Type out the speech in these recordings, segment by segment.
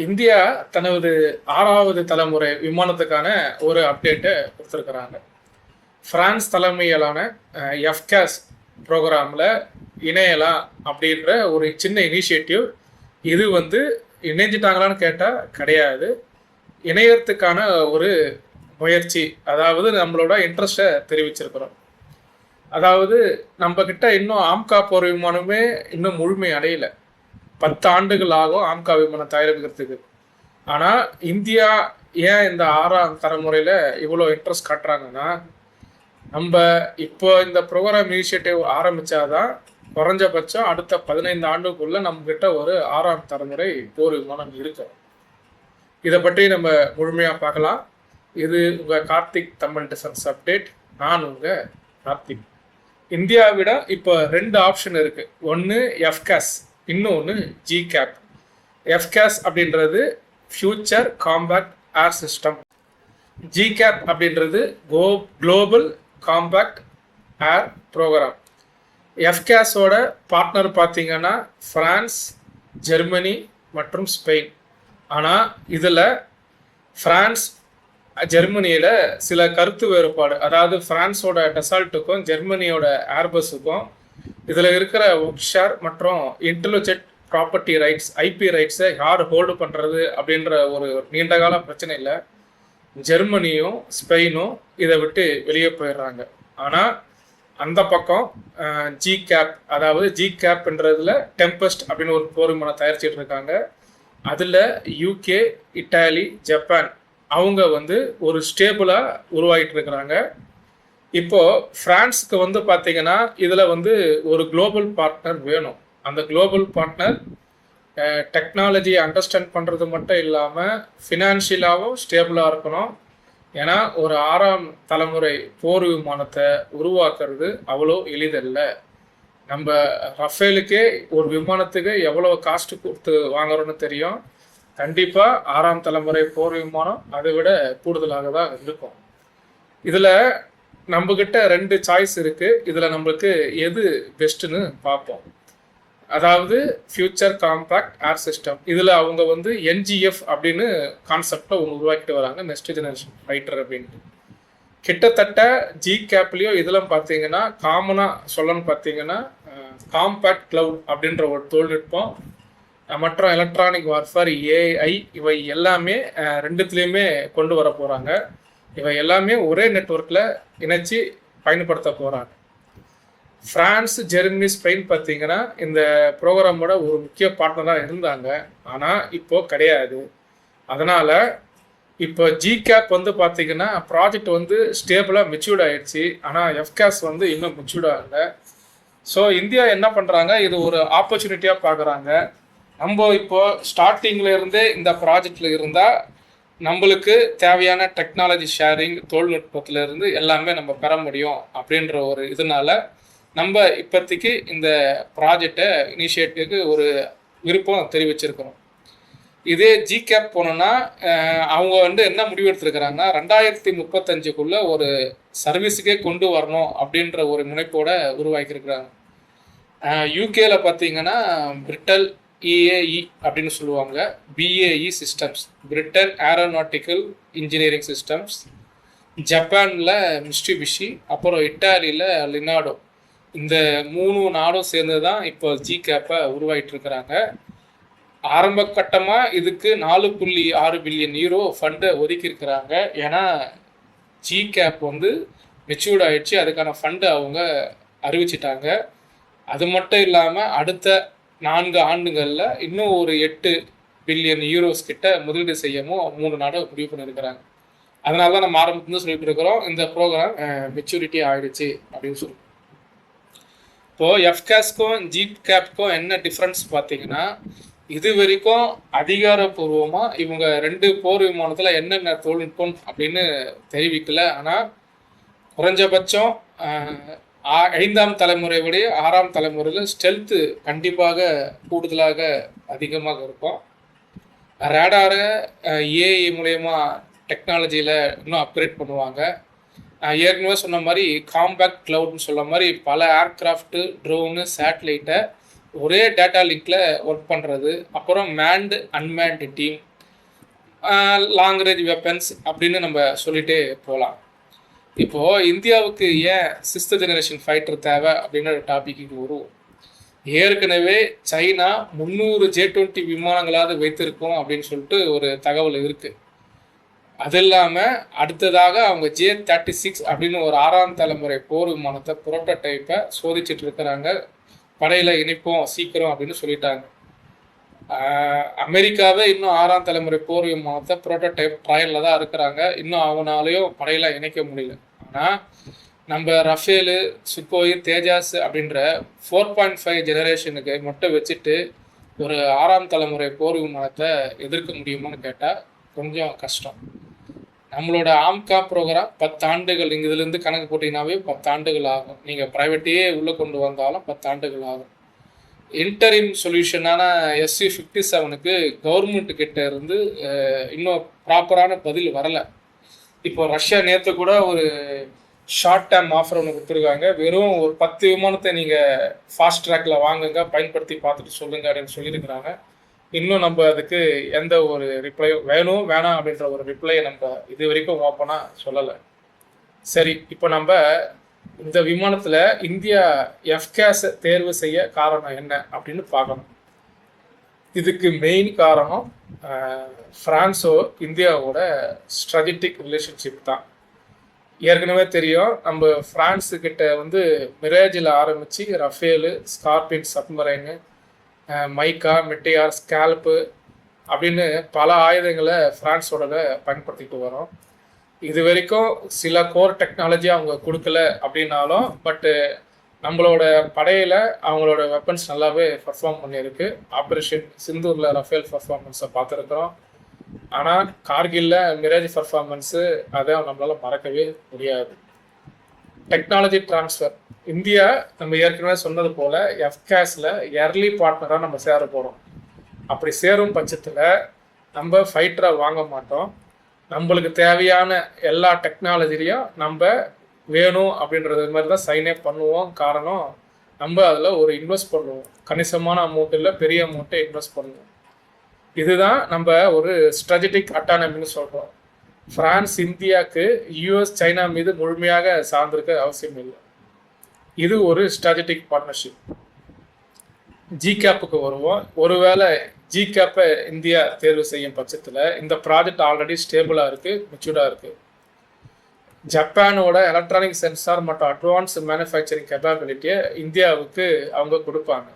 India தனது 6வது தலைமுறை விமானத்துக்கான ஒரு அப்டேட்டை கொடுத்துருக்குறாங்க. பிரான்ஸ் தலைமையிலான எஃப்காஸ் ப்ரோக்ராமில் இணையலாம் அப்படின்ற ஒரு சின்ன இனிஷியேட்டிவ். இது இணைஞ்சிட்டாங்களான்னு கேட்டால் கிடையாது. இணையறதுக்கான ஒரு முயற்சி, அதாவது நம்மளோட இன்ட்ரெஸ்ட்டை தெரிவிச்சிருக்கிறோம். அதாவது நம்ம கிட்ட இன்னும் ஆம்கா போர் விமானமே இன்னும் முழுமை அடையலை. 10 ஆண்டுகள் ஆகும் ஆம்கா விமானம் தயாரிக்கிறதுக்கு. ஆனால் இந்தியா ஏன் இந்த 6ஆம் தலைமுறையில் இவ்வளோ இன்ட்ரெஸ்ட் காட்டுறாங்கன்னா, நம்ம இப்போ இந்த ப்ரோக்ராம் இனிஷியேட்டிவ் ஆரம்பித்தாதான் குறைஞ்சபட்சம் அடுத்த 15 ஆண்டுக்குள்ளே நம்மக்கிட்ட ஒரு 6ஆம் தலைமுறை போர் விமானம் இருக்கு. இதை பற்றி நம்ம முழுமையாக பார்க்கலாம். இது உங்கள் கார்த்திக் தமிழ் டிஃபென்ஸ் அப்டேட். நான் உங்கள் கார்த்திக். இந்தியாவிட இப்போ 2 ஆப்ஷன் இருக்குது. ஒன்று எஃப்காஸ், இன்னொன்று ஜிகேப். எஃப்காஸ் அப்படின்றது ஃபியூச்சர் காம்பேக்ட் ஏர் சிஸ்டம். ஜிகேப் அப்படின்றது குளோபல் காம்பேக்ட் ஏர் ப்ரோக்ராம். எஃப்காஸோட பார்ட்னர் பார்த்தீங்கன்னா ஃப்ரான்ஸ், ஜெர்மனி மற்றும் ஸ்பெயின். ஆனால் இதில் ஃப்ரான்ஸ் ஜெர்மனியில் சில கருத்து வேறுபாடு, அதாவது ஃப்ரான்ஸோட டெசால்ட்டுக்கும் ஜெர்மனியோட ஏர்பஸுக்கும் இதில் இருக்கிற ஒர்க்ஷேர் மற்றும் இன்டெலிஜென்ட் ப்ராப்பர்ட்டி ரைட்ஸ், ஐபி ரைட்ஸை யார் ஹோல்டு பண்ணுறது அப்படின்ற ஒரு நீண்டகால பிரச்சனை இல்லை. ஜெர்மனியும் ஸ்பெயினும் இதை விட்டு வெளியே போயிடுறாங்க. ஆனால் அந்த பக்கம் ஜிகேப், அதாவது ஜிகேப்ன்றதுல டெம்பஸ்ட் அப்படின்னு ஒரு போர் விமானம் தயாரிச்சிட்டு இருக்காங்க. அதில் யூகே, இட்டாலி, ஜப்பான் அவங்க ஒரு ஸ்டேபிளாக உருவாகிட்டு இருக்கிறாங்க. இப்போது ஃப்ரான்ஸுக்கு பார்த்தீங்கன்னா இதில் ஒரு குளோபல் பார்ட்னர் வேணும். அந்த குளோபல் பார்ட்னர் டெக்னாலஜியை அண்டர்ஸ்டாண்ட் பண்ணுறது மட்டும் இல்லாமல் ஃபினான்ஷியலாகவும் ஸ்டேபிளாக இருக்கணும். ஏன்னா ஒரு 6ஆம் தலைமுறை போர் விமானத்தை உருவாக்குறது அவ்வளோ எளிதல்ல. நம்ம ரஃபேலுக்கே ஒரு விமானத்துக்கு எவ்வளோ காஸ்ட்டு கொடுத்து வாங்குறோன்னு தெரியும். கண்டிப்பாக 6ஆம் தலைமுறை போர் விமானம் அதை விட கூடுதலாக தான் இருக்கும். இதில் நம்மக்கிட்ட 2 சாய்ஸ் இருக்குது. இதில் நம்மளுக்கு எது பெஸ்ட்டுன்னு பார்ப்போம். அதாவது ஃபியூச்சர் காம்பேக்ட் ஏர் சிஸ்டம். இதில் அவங்க என்ஜிஎஃப் அப்படின்னு கான்செப்டை உருவாக்கிட்டு வராங்க, நெக்ஸ்ட் ஜெனரேஷன் ஃபைட்டர் அப்படின்ட்டு. கிட்டத்தட்ட ஜிகேப்லேயோ இதில் பார்த்தீங்கன்னா காமனாக சொல்லணும்னு பார்த்தீங்கன்னா காம்பேக்ட் கிளவுட் அப்படின்ற ஒரு தொழில்நுட்பம் மற்றும் எலக்ட்ரானிக் வார்ஃபேர், ஏஐ, இவை எல்லாமே 2த்துலேயுமே கொண்டு வர போகிறாங்க. இவை எல்லாமே ஒரே நெட்வொர்க்கில் இணைச்சி பயன்படுத்த போகிறாங்க. ஃப்ரான்ஸ், ஜெர்மனி, ஸ்பெயின் பார்த்தீங்கன்னா இந்த ப்ரோக்ராமோட ஒரு முக்கிய பார்ட்னராக இருந்தாங்க. ஆனால் இப்போது கிடையாது. அதனால் இப்போ ஜிகேப் பார்த்தீங்கன்னா ப்ராஜெக்ட் ஸ்டேபிளாக மெச்சூர்ட் ஆகிடுச்சு. ஆனால் எஃப்காஸ் இன்னும் மெச்சூர்டாக இல்லை. ஸோ இந்தியா என்ன பண்ணுறாங்க, இது ஒரு ஆப்பர்ச்சுனிட்டியாக பார்க்குறாங்க. நம்ம இப்போது ஸ்டார்டிங்கில் இருந்தே இந்த ப்ராஜெக்டில் இருந்தால் நம்மளுக்கு தேவையான டெக்னாலஜி ஷேரிங், தொழில்நுட்பத்திலேருந்து எல்லாமே நம்ம பெற முடியும் அப்படின்ற ஒரு இதனால நம்ம இப்போதைக்கு இந்த ப்ராஜெக்டை இனிஷியேட்டிவ்க்கு ஒரு விருப்பம் தெரிவிச்சிருக்கிறோம். இதே ஜிகேப் போனோன்னா அவங்க என்ன முடிவு எடுத்துருக்கிறாங்கன்னா 2035க்குள்ளே ஒரு சர்வீஸுக்கே கொண்டு வரணும் அப்படின்ற ஒரு முனைப்போட உருவாக்கியிருக்கிறாங்க. யூகேல பார்த்தீங்கன்னா பிரிட்டல் EAE அப்படின்னு சொல்லுவாங்க, BAE systems, Britain aeronautical engineering systems, ஜப்பானில் மிஸ்டிபிஷி, அப்புறம் இட்டாலியில் லினாடோ. இந்த 3 நாடும் சேர்ந்து தான் இப்போ ஜிகேப்பை உருவாகிட்டு இருக்கிறாங்க. ஆரம்ப கட்டமாக இதுக்கு 4.6 பில்லியன் யூரோ ஃபண்டை ஒதுக்கியிருக்கிறாங்க. ஏன்னா ஜிகேப் மெச்சூர்ட் ஆகிடுச்சு, அதுக்கான ஃபண்டை அவங்க அறிவிச்சிட்டாங்க. அது மட்டும் இல்லாமல் அடுத்த 4 ஆண்டுகளில் இன்னும் ஒரு 8 பில்லியன் யூரோஸ் கிட்ட முதலீடு செய்யவும் 3 நாடும் முடிவு பண்ணியிருக்கிறாங்க. அதனால தான் நம்ம ஆரம்பத்துலேருந்து சொல்லிட்டு இருக்கிறோம், இந்த ப்ரோக்ராம் மெச்சூரிட்டி ஆகிடுச்சு அப்படின்னு சொல்லி. இப்போது எஃப்காஸ்க்கும் ஜிகேப்க்கும் என்ன டிஃப்ரென்ஸ் பார்த்தீங்கன்னா, இது வரைக்கும் அதிகாரப்பூர்வமாக இவங்க 2 போர் விமானத்தில் என்னென்ன தொழில்நுட்பம் அப்படின்னு தெரிவிக்கல. ஆனால் குறைஞ்சபட்சம் 5ஆம் தலைமுறை விட 6ஆம் தலைமுறையில் ஸ்டெல்த்து கண்டிப்பாக கூடுதலாக அதிகமாக இருக்கும். ரேடாரை ஏஐ மூலயமா டெக்னாலஜியில் இன்னும் அப்கிரேட் பண்ணுவாங்க. ஏற்கனவே சொன்ன மாதிரி காம்பேக்ட் கிளவுட்னு சொல்ல மாதிரி பல ஏர்க்ராஃப்ட்டு, ட்ரோனு, சேட்டலைட்டை ஒரே டேட்டா லிங்க்ல ஒர்க் பண்ணுறது, அப்புறம் manned unmanned team, long range weapons அப்படின்னு நம்ம சொல்லிகிட்டே போகலாம். இப்போது இந்தியாவுக்கு ஏன் 6th ஜெனரேஷன் ஃபைட்டர் தேவை அப்படின்ற டாபிக்கு வரும். ஏற்கனவே சைனா 300 J-20 விமானங்களாவது வைத்திருக்கோம் அப்படின்னு சொல்லிட்டு ஒரு தகவல் இருக்குது. அது இல்லாமல் அடுத்ததாக அவங்க J-36 அப்படின்னு ஒரு 6ஆம் தலைமுறை போர் விமானத்தை புரோட்டோடைப்பை சோதிச்சுட்டு இருக்கிறாங்க. படையில் இணைப்போம் சீக்கிரம் அப்படின்னு சொல்லிட்டாங்க. அமெரிக்காவே இன்னும் 6ஆம் தலைமுறை போர் விமானத்தை புரோட்டோடைப் ட்ரையலில் தான் இருக்கிறாங்க. இன்னும் அவனாலையும் படையில் இணைக்க முடியல. ஆனால் நம்ம ரஃபேலு, சுக்கோய், தேஜாஸ் அப்படின்ற 4.5 ஜெனரேஷனுக்கு மட்டும் வச்சுட்டு ஒரு 6ஆம் தலைமுறை போர் விமானத்தை எதிர்க்க முடியுமான்னு கேட்டால் கொஞ்சம் கஷ்டம். நம்மளோட ஆம்கா ப்ரோக்ராம் 10 ஆண்டுகள், நீங்கள் இதுலேருந்து கணக்கு போட்டிங்கனாவே 10 ஆண்டுகள் ஆகும். நீங்கள் ப்ரைவேட்டையே உள்ளே கொண்டு வந்தாலும் 10 ஆண்டுகள் ஆகும். இன்டரிம் சொல்யூஷனான SU-57க்கு கவர்மெண்ட் கிட்ட இருந்து இன்னும் ப்ராப்பரான பதில் வரலை. இப்போ ரஷ்யா நேற்று கூட ஒரு ஷார்ட் டேர்ம் ஆஃபர் ஒன்று கொடுத்துருக்காங்க. வெறும் ஒரு 10 விமானத்தை நீங்கள் ஃபாஸ்ட் ட்ராக்கில் வாங்குங்க, பயன்படுத்தி பார்த்துட்டு சொல்லுங்க அப்படின்னு சொல்லியிருக்கிறாங்க. இன்னும் நம்ம அதுக்கு எந்த ஒரு ரிப்ளையும் வேணும் வேணாம் அப்படின்ற ஒரு ரிப்ளையை நம்ம இது வரைக்கும் ஓப்பனாக சொல்லலை. சரி, இப்போ நம்ம இந்த விமானத்தில் இந்தியா FCAS தேர்வு செய்ய காரணம் என்ன அப்படின்னு பார்க்கணும். இதுக்கு மெயின் காரணம் ஃப்ரான்ஸோ இந்தியாவோட ஸ்ட்ராட்டஜிக் ரிலேஷன்ஷிப் தான். ஏற்கனவே தெரியும், நம்ம ஃப்ரான்ஸுக்கிட்ட வந்து மிரேஜில் ஆரம்பித்து ரஃபேலு, ஸ்கார்பின் சப்மரைனு, மைக்கா, மெட்டியார், ஸ்கேல்ப்பு அப்படின்னு பல ஆயுதங்களை ஃப்ரான்ஸோட பயன்படுத்திட்டு வரோம். இது வரைக்கும் சில கோர் டெக்னாலஜி அவங்க கொடுக்கல அப்படின்னாலும், பட்டு நம்மளோட படையில் அவங்களோட வெப்பன்ஸ் நல்லாவே பர்ஃபார்ம் பண்ணியிருக்கு. ஆப்ரேஷன் சிந்தூரில் ரஃபேல் பர்ஃபார்மன்ஸை பார்த்துருக்குறோம். ஆனால் கார்கில்ல மிரேஜ் பர்ஃபார்மன்ஸு அதை நம்மளால் மறக்கவே முடியாது. டெக்னாலஜி டிரான்ஸ்ஃபர் இந்தியா நம்ம ஏற்கனவே சொன்னது போல் FCASல எர்லி பார்ட்னராக நம்ம சேர போகிறோம். அப்படி சேரும் பட்சத்தில் நம்ம ஃபைட்டரை வாங்க மாட்டோம். நம்மளுக்கு தேவையான எல்லா டெக்னாலஜிலையும் நம்ம வேணும் அப்படின்றது மாதிரி தான் சைனே பண்ணுவோம். காரணம், நம்ம அதில் ஒரு இன்வெஸ்ட் பண்ணுவோம். கணிசமான அமௌண்ட் இல்லை, பெரிய அமௌண்ட்டை இன்வெஸ்ட் பண்ணுவோம். இதுதான் நம்ம ஒரு ஸ்ட்ராட்டஜிக் அட்டானமின்னு சொல்கிறோம். ஃப்ரான்ஸ் இந்தியாவுக்கு US சைனா மீது முழுமையாக சார்ந்திருக்க அவசியம் இல்லை. இது ஒரு ஸ்ட்ராட்டஜிக் பார்ட்னர்ஷிப். GCAPக்கு வருவோம். ஒருவேளை GCAPை இந்தியா தேர்வு செய்யும் பட்சத்தில் இந்த ப்ராஜெக்ட் ஆல்ரெடி ஸ்டேபிளாக இருக்குது, மெச்சூர்டாக இருக்குது. ஜப்பானோட எலக்ட்ரானிக் சென்சார் மற்றும் அட்வான்ஸ் மேனுஃபேக்சரிங் கேப்பபிலிட்டியை இந்தியாவுக்கு அவங்க கொடுப்பாங்க.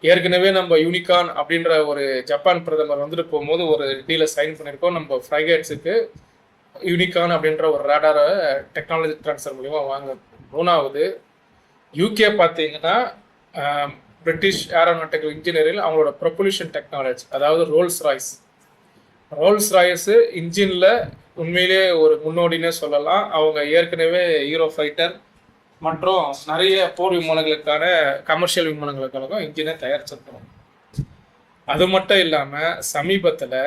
ஏற்கனவே நம்ம யூனிகான் அப்படின்ற ஒரு ஜப்பான் பிரதமர் வந்துட்டு போகும்போது ஒரு டீலை சைன் பண்ணியிருக்கோம். நம்ம ஃப்ரைகேட்ஸுக்கு யூனிகான் அப்படின்ற ஒரு ரேடாரை டெக்னாலஜி ட்ரான்ஸ்ஃபர் மூலிமா வாங்க. 3வது UK பார்த்தீங்கன்னா பிரிட்டிஷ் ஏரோநாட்டிக்கல் இன்ஜினியரிங் அவங்களோட ப்ரொபல்யூஷன் டெக்னாலஜி, அதாவது ரோல்ஸ் ராய்ஸு இன்ஜினில் உண்மையிலே ஒரு முன்னோடினே சொல்லலாம். அவங்க ஏற்கனவே ஹீரோ ஃபைட்டர் மற்றும் நிறைய போர் விமானங்களுக்கான கமர்ஷியல் விமானங்களுக்கான இன்ஜினை தயாரிச்சிருக்கிறோம். அது மட்டும் இல்லாமல் சமீபத்தில்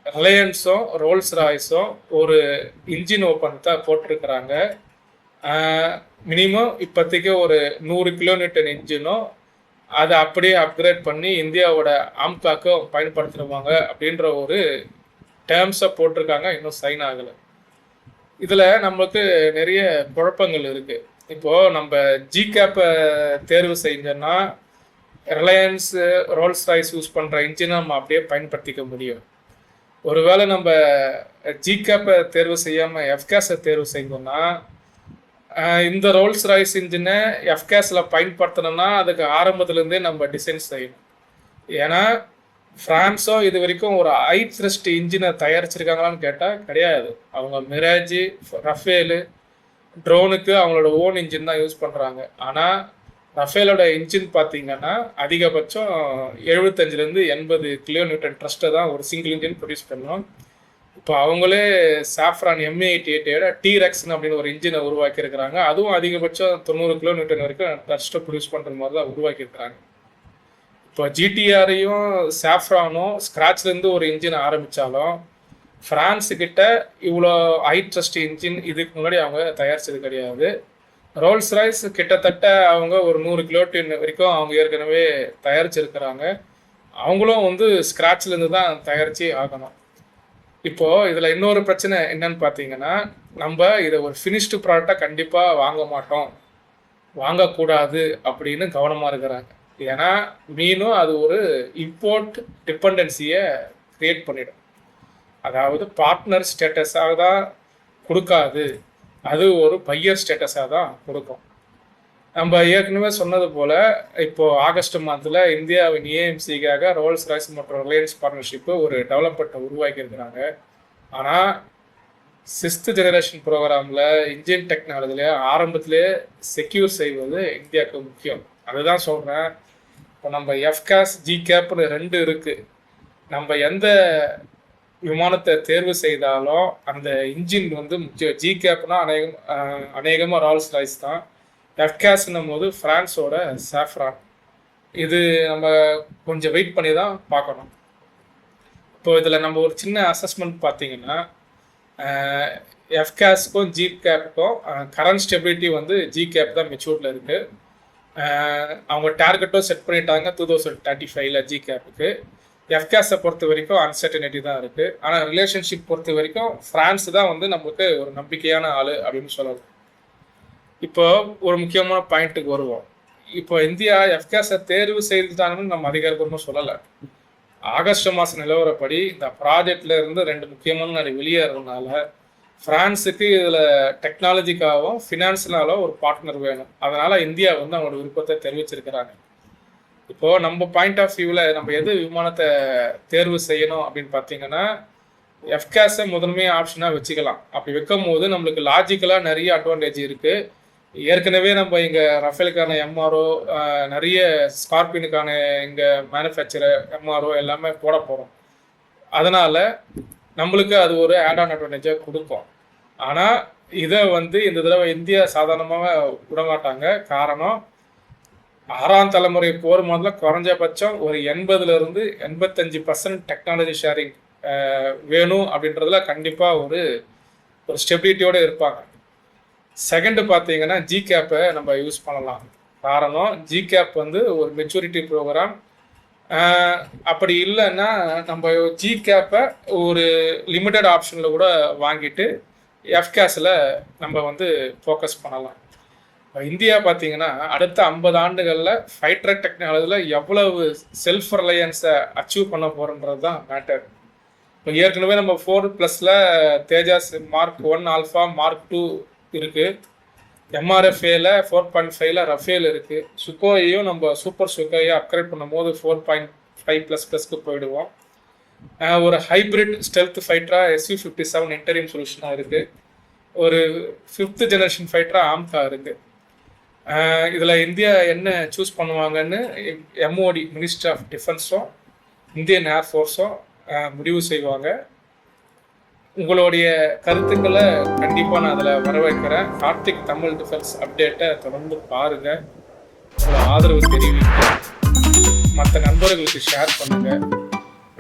ரிலையன்ஸும் ரோல்ஸ் ராய்ஸும் ஒரு இன்ஜின் ஓப்பனத்தை போட்டிருக்கிறாங்க. மினிமம் இப்போதைக்கு ஒரு 100 கிலோமீட்டர் இன்ஜினும் அதை அப்படியே அப்கிரேட் பண்ணி இந்தியாவோட ஆம்காக்கும் பயன்படுத்திடுவாங்க அப்படின்ற ஒரு டேர்ம்ஸை போட்டிருக்காங்க. இன்னும் சைன் ஆகலை. இதில் நம்மளுக்கு நிறைய குழப்பங்கள் இருக்குது. இப்போது நம்ம GCAPை தேர்வு செஞ்சோன்னா ரிலையன்ஸு, ரோல்ஸ் ராய்ஸ் யூஸ் பண்ணுற இன்ஜினை நம்ம அப்படியே பயன்படுத்திக்க முடியும். ஒருவேளை நம்ம GCAPை தேர்வு செய்யாமல் FCASஐ தேர்வு செய்யணும்னா இந்த ரோல்ஸ் ராய்ஸ் இன்ஜினை FCASல பயன்படுத்தணும்னா அதுக்கு ஆரம்பத்துலேருந்தே நம்ம டிசைன் செய்யணும். ஏன்னா ஃப்ரான்ஸும் இது வரைக்கும் ஒரு ஹை த்ரஸ்ட் இன்ஜினை தயாரிச்சிருக்காங்களான்னு கேட்டால் கிடையாது. அவங்க மிராஜ், ரஃபேலு, ட்ரோனுக்கு அவங்களோட ஓன் இன்ஜின் தான் யூஸ் பண்ணுறாங்க. ஆனால் ரஃபேலோட இன்ஜின் பார்த்தீங்கன்னா அதிகபட்சம் 75லேருந்து 80 கிலோமீட்டர் ட்ரஸ்ட்டை தான் ஒரு சிங்கிள் இன்ஜின் ப்ரொடியூஸ் பண்ணோம். இப்போ அவங்களே சாஃப்ரான் MA88 T-Rexன்னு அப்படின்னு ஒரு இன்ஜினை உருவாக்கியிருக்கிறாங்க. அதுவும் அதிகபட்சம் 90 கிலோமீட்டர் வரைக்கும் ட்ரஸ்ட்டை ப்ரொடியூஸ் பண்ணுற மாதிரி தான் உருவாக்கியிருக்கிறாங்க. இப்போ GTRையும் சாஃப்ரானும் ஸ்க்ராட்ச்லேருந்து ஒரு இன்ஜின் ஆரம்பித்தாலும் ஃப்ரான்ஸுக்கிட்ட இவ்வளோ ஹை ட்ரஸ்ட் இன்ஜின் இதுக்கு முன்னாடி அவங்க தயாரித்தது கிடையாது. ரோல்ஸ் ராய்ஸ் கிட்டத்தட்ட அவங்க ஒரு 100 கிலோட்டின் வரைக்கும் அவங்க ஏற்கனவே தயாரிச்சிருக்கிறாங்க. அவங்களும் வந்து ஸ்க்ராட்ச்லேருந்து தான் தயாரித்து ஆகணும். இப்போது இதில் இன்னொரு பிரச்சனை என்னன்னு பார்த்தீங்கன்னா, நம்ம இதை ஒரு ஃபினிஷ்டு ப்ராடக்டாக கண்டிப்பாக வாங்க மாட்டோம், வாங்கக்கூடாது அப்படின்னு கவனமாக இருக்கிறாங்க. ஏன்னா மீனும் அது ஒரு இம்போர்ட் டிபெண்டன்சியை க்ரியேட் பண்ணிடும். அதாவது பார்ட்னர் ஸ்டேட்டஸாக தான் கொடுக்காது, அது ஒரு பையர் ஸ்டேட்டஸாக தான் கொடுக்கும். நம்ம ஏற்கனவே சொன்னது போல் இப்போது ஆகஸ்ட் மந்தில் இந்தியாவின் ஏஎம்சிக்காக ரோல்ஸ் ராய்ஸ் மற்றும் ரிலையன்ஸ் பார்ட்னர்ஷிப்பு ஒரு டெவலப்மெண்ட்டை உருவாக்கியிருக்கிறாங்க. ஆனால் 6th ஜெனரேஷன் ப்ரோக்ராமில் இன்ஜின் டெக்னாலஜியில் ஆரம்பத்திலே செக்யூர் செய்வது இந்தியாவுக்கு முக்கியம். அதுதான் சொல்கிறேன். இப்போ நம்ம எஃப்காஸ் ஜிகேப்னு 2 இருக்குது. நம்ம எந்த விமானத்தை தேர்வு செய்தாலும் அந்த இன்ஜின் வந்து முக்கியம். ஜிகேப்னா அநேகமாக ரோல்ஸ் ராய்ஸ் தான். எஃப்காஸ்னும் போது ஃப்ரான்ஸோட சாஃப்ரான். இது நம்ம கொஞ்சம் வெயிட் பண்ணி தான் பார்க்கணும். இப்போ இதில் நம்ம ஒரு சின்ன அசஸ்மெண்ட் பார்த்தீங்கன்னா, எஃப்காஸ்க்கும் ஜிகேப்புக்கும் கரண்ட் ஸ்டெபிலிட்டி வந்து ஜிகேப் தான் மெச்சூர்டில் இருக்குது. அவங்க டார்கெட்டும் செட் பண்ணிட்டாங்க 2035 ஜிகேப்புக்கு. எஃப்காஸை பொறுத்த வரைக்கும் அன்சர்டனிட்டி தான் இருக்குது. ஆனால் ரிலேஷன்ஷிப் பொறுத்த வரைக்கும் ஃப்ரான்ஸ் தான் வந்து நம்மளுக்கு ஒரு நம்பிக்கையான ஆள் அப்படின்னு சொல்லலாம். இப்போ ஒரு முக்கியமான பாயிண்ட்டுக்கு வருவோம். இப்போ இந்தியா எஃப்காஸை தேர்வு செய்துட்டாங்கன்னு நம்ம அதிகாரப்பூர்வமாக சொல்லலை. ஆகஸ்ட் மாதம் நிலவரப்படி இந்த ப்ராஜெக்டில் இருந்து 2 முக்கியமான நாடு வெளியேறதுனால ஃப்ரான்ஸுக்கு இதில் டெக்னாலஜிக்காகவும் ஃபினான்ஷியலாகவும் ஒரு பார்ட்னர் வேணும். அதனால் இந்தியா வந்து அவங்களோட விருப்பத்தை தெரிவிச்சிருக்கிறாங்க. இப்போது நம்ம பாயிண்ட் ஆஃப் வியூவில் நம்ம எது விமானத்தை தேர்வு செய்யணும் அப்படின்னு பார்த்தீங்கன்னா, எஃப்காஸை முதன்மையாக ஆப்ஷனாக வச்சுக்கலாம். அப்படி வைக்கும் போது நம்மளுக்கு லாஜிக்கலாக நிறைய அட்வான்டேஜ் இருக்குது. ஏற்கனவே நம்ம இங்கே ரஃபேலுக்கான எம்ஆர்ஓ, நிறைய ஸ்கார்பியனுக்கான இங்கே மேனுஃபேக்சரர் எம்ஆர்ஓ எல்லாமே போட போகிறோம். அதனால் நம்மளுக்கு அது ஒரு ஆட் ஆன் அட்வான்டேஜாக கொடுக்கும். ஆனால் இதை வந்து இந்த தடவை இந்தியா சாதாரணமாக விடமாட்டாங்க. காரணம், 6ஆம் தலைமுறை போர் முதல்ல குறைஞ்சபட்சம் ஒரு 80% 85% டெக்னாலஜி ஷேரிங் வேணும் அப்படின்றதுல கண்டிப்பாக ஒரு ஸ்டெபிலிட்டியோடு இருப்பாங்க. செகண்டு பார்த்தீங்கன்னா ஜிகேப்பை நம்ம யூஸ் பண்ணலாம். காரணம், ஜிகேப் வந்து ஒரு மெச்சூரிட்டி ப்ரோக்ராம். அப்படி இல்லைன்னா நம்ம ஜிகேப்பை ஒரு லிமிட்டட் ஆப்ஷனில் கூட வாங்கிட்டு எஃப்காஸில் நம்ம வந்து ஃபோக்கஸ் பண்ணலாம். இப்போ இந்தியா பார்த்தீங்கன்னா அடுத்த 50 ஆண்டுகளில் ஃபைட்டர் டெக்னாலஜியில் எவ்வளவு செல்ஃப் ரிலையன்ஸை அச்சீவ் பண்ண போகிறோன்றது தான் மேட்டர். இப்போ ஏற்கனவே நம்ம 4+ல் தேஜாஸ் Mark 1 ஆல்ஃபா Mark 2 இருக்குது. எம்ஆர்எஃப்ஏல 4.5ல் ரஃபேல் இருக்குது. சுக்கோயையும் நம்ம சூப்பர் சுக்கோயை அப்கிரேட் பண்ணும்போது 4.5++க்கு போயிடுவோம். ஒரு ஹைப்ரிட் ஸ்டெல்த் ஃபைட்டராக SU-57 இன்டரிம் சொல்யூஷனாக இருக்குது. ஒரு 5th ஜெனரேஷன் ஃபைட்டராக ஆம்கா இருக்குது. இதில் இந்தியா என்ன சூஸ் பண்ணுவாங்கன்னு எம்ஓடி மினிஸ்ட்ரி ஆஃப் டிஃபென்ஸும் இந்தியன் ஏர்ஃபோர்ஸும் முடிவு செய்வாங்க. உங்களுடைய கருத்துக்களை கண்டிப்பாக நான் அதில் வரவேற்கிறேன். கார்த்திக் தமிழ் டிஃபென்ஸ் அப்டேட்டை தொடர்ந்து பாருங்கள். உங்களோட ஆதரவு தெரிவிங்க. மற்ற நண்பர்களுக்கு ஷேர் பண்ணுங்கள்.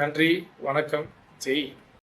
நன்றி, வணக்கம், ஜெய்.